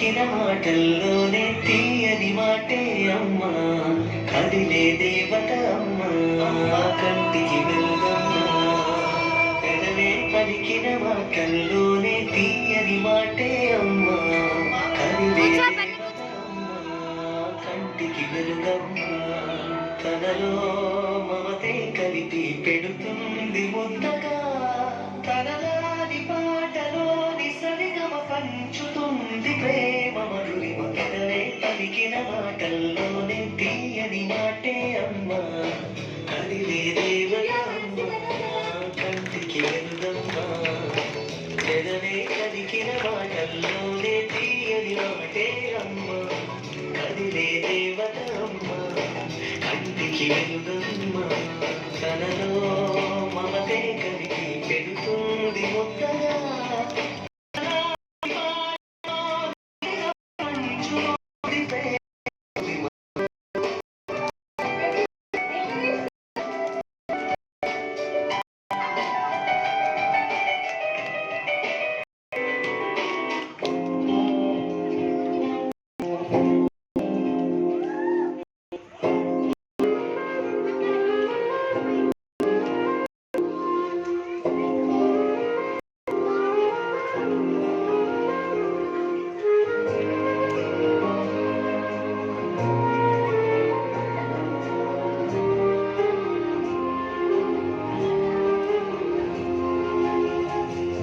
పలికిన మాటల్లోనే తీయని మాటే అమ్మా, కదిలే దేవత అమ్మా, కంటికి వెలుగమ్మా. పెదవే పలికిన మాటల్లోనే తీయని మాటే అమ్మా, కదిలే దేవత అమ్మా, కంటికి వెలుగమ్మా. తనలో మమతే కలిపి పెడుతుంది ముద్దగా, తనలాని పాటలోని సరిగమ పంచుతుంది ప్రేమ మధురిమ. పెదవే పలికిన మాటల్లోనే తీయని మాటే అమ్మా, కదిలే దేవత అమ్మా, కంటికి వెలుగమ్మా. పెదవే పలికిన మాటల్లోనే తీయని మాటే అమ్మా, కదిలే దేవత అమ్మా, కంటికి వెలుగమ్మా. తనలో మమతే కలిపి పెడుతుంది ముద్దగా,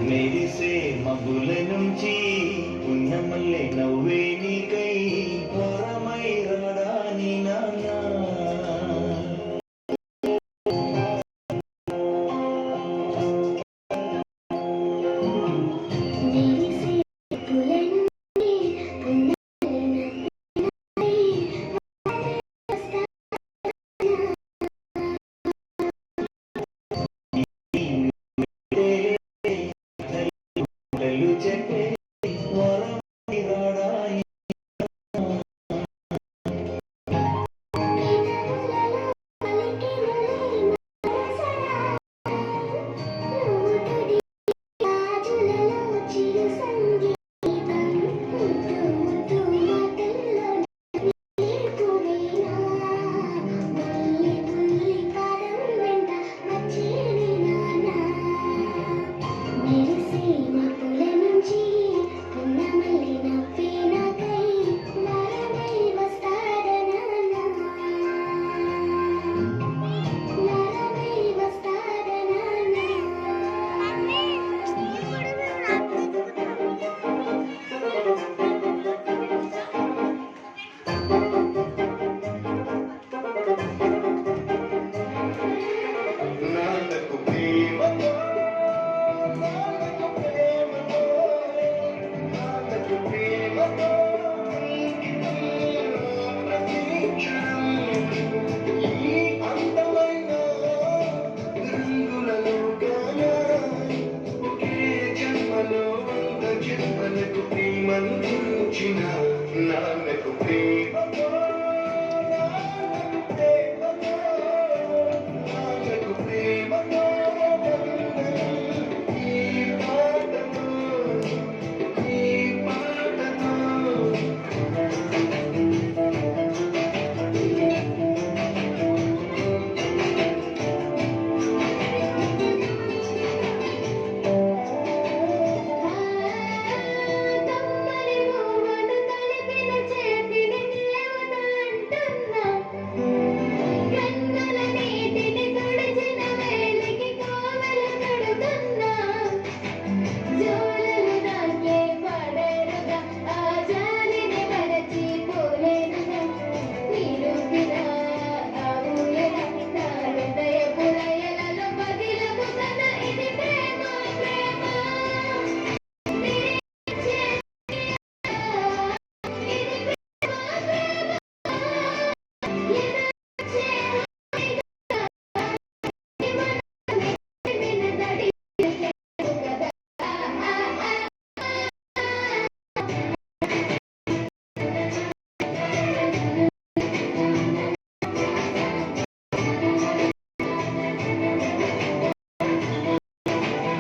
మెరిసే మబ్బుల నుంచి పున్నమల్లె నవ్వే నీకై వరమై రాడాని నాన్న. జన్మలో జన్మలకు ప్రేమను చూచిన నా